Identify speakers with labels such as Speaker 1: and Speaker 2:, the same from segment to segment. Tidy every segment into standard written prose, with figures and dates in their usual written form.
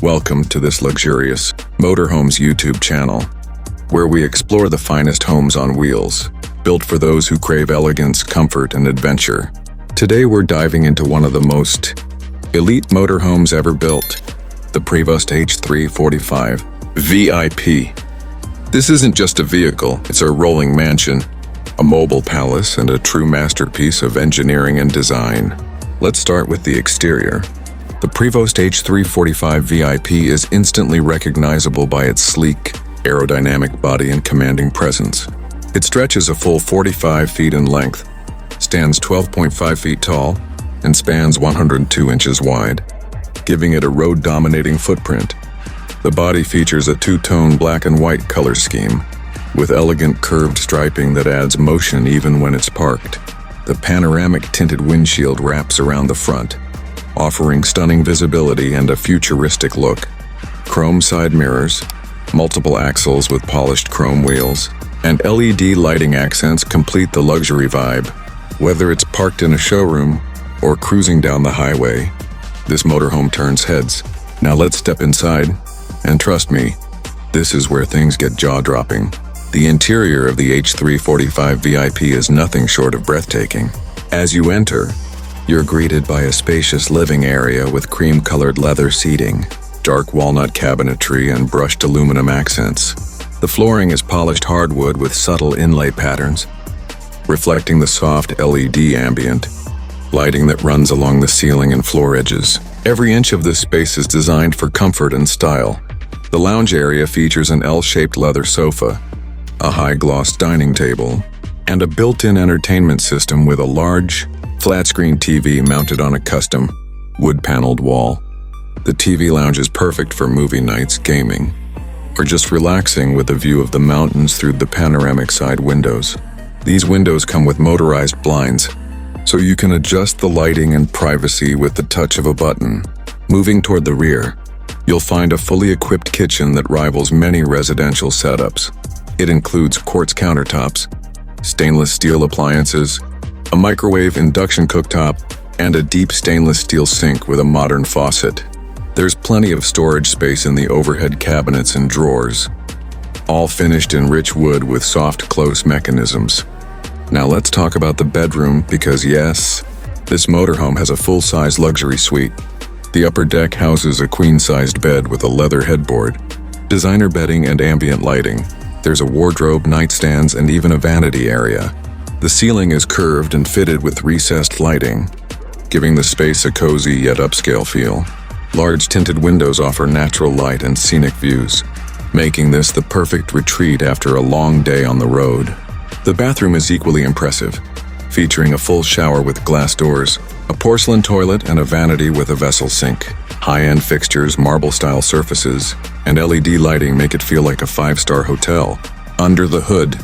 Speaker 1: Welcome to this luxurious Motorhomes YouTube channel, where we explore the finest homes on wheels, built for those who crave elegance, comfort, and adventure. Today we're diving into one of the most elite motorhomes ever built, the Prevost H345 VIP. This isn't just a vehicle, it's a rolling mansion, a mobile palace, and a true masterpiece of engineering and design. Let's start with the exterior. The Prevost H345 VIP is instantly recognizable by its sleek, aerodynamic body and commanding presence. It stretches a full 45 feet in length, stands 12.5 feet tall, and spans 102 inches wide, giving it a road-dominating footprint. The body features a two-tone black and white color scheme, with elegant curved striping that adds motion even when it's parked. The panoramic tinted windshield wraps around the front, offering stunning visibility and a futuristic look. Chrome side mirrors, multiple axles with polished chrome wheels, and LED lighting accents complete the luxury vibe. Whether it's parked in a showroom or cruising down the highway, this motorhome turns heads. Now let's step inside, and trust me, this is where things get jaw-dropping. The interior of the H345 VIP is nothing short of breathtaking. As you enter, you're greeted by a spacious living area with cream-colored leather seating, dark walnut cabinetry, and brushed aluminum accents. The flooring is polished hardwood with subtle inlay patterns, reflecting the soft LED ambient lighting that runs along the ceiling and floor edges. Every inch of this space is designed for comfort and style. The lounge area features an L-shaped leather sofa, a high-gloss dining table, and a built-in entertainment system with a large, flat-screen TV mounted on a custom, wood-paneled wall. The TV lounge is perfect for movie nights, gaming, or just relaxing with a view of the mountains through the panoramic side windows. These windows come with motorized blinds, so you can adjust the lighting and privacy with the touch of a button. Moving toward the rear, you'll find a fully equipped kitchen that rivals many residential setups. It includes quartz countertops, stainless steel appliances, a microwave induction cooktop, and a deep stainless steel sink with a modern faucet. There's plenty of storage space in the overhead cabinets and drawers, all finished in rich wood with soft close mechanisms. Now let's talk about the bedroom because yes, this motorhome has a full-size luxury suite. The upper deck houses a queen-sized bed with a leather headboard, designer bedding and ambient lighting. There's a wardrobe, nightstands, and even a vanity area. The ceiling is curved and fitted with recessed lighting, giving the space a cozy yet upscale feel. Large tinted windows offer natural light and scenic views, making this the perfect retreat after a long day on the road. The bathroom is equally impressive, featuring a full shower with glass doors, a porcelain toilet, and a vanity with a vessel sink. High-end fixtures, marble-style surfaces, and LED lighting make it feel like a five-star hotel. Under the hood,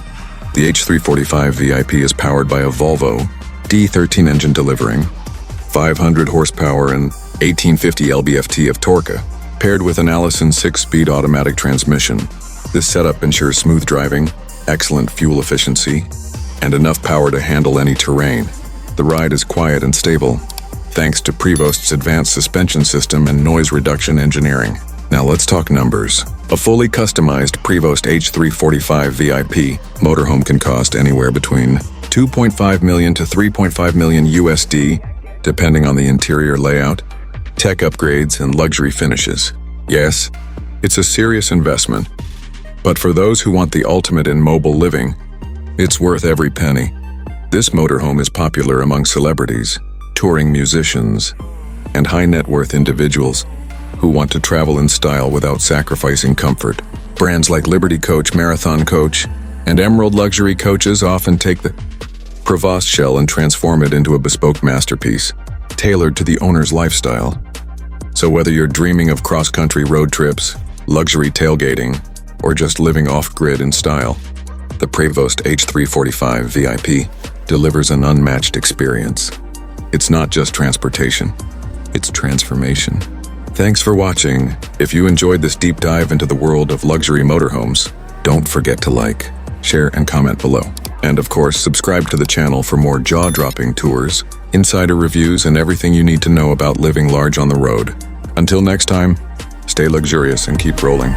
Speaker 1: the H345 VIP is powered by a Volvo D13 engine delivering 500 horsepower and 1850 lb-ft of torque, paired with an Allison 6-speed automatic transmission. This setup ensures smooth driving, excellent fuel efficiency, and enough power to handle any terrain. The ride is quiet and stable, thanks to Prevost's advanced suspension system and noise reduction engineering. Now let's talk numbers. A fully customized Prevost H345 VIP motorhome can cost anywhere between $2.5 million to $3.5 million USD, depending on the interior layout, tech upgrades, and luxury finishes. Yes, it's a serious investment, but for those who want the ultimate in mobile living, it's worth every penny. This motorhome is popular among celebrities, touring musicians, and high-net-worth individuals who want to travel in style without sacrificing comfort. Brands like Liberty Coach, Marathon Coach, and Emerald Luxury Coaches often take the Prevost shell and transform it into a bespoke masterpiece, tailored to the owner's lifestyle. So whether you're dreaming of cross-country road trips, luxury tailgating, or just living off-grid in style, the Prevost H345 VIP delivers an unmatched experience. It's not just transportation, it's transformation. Thanks for watching. If you enjoyed this deep dive into the world of luxury motorhomes, don't forget to like, share, and comment below. And of course, subscribe to the channel for more jaw-dropping tours, insider reviews, and everything you need to know about living large on the road. Until next time, Stay luxurious and keep rolling.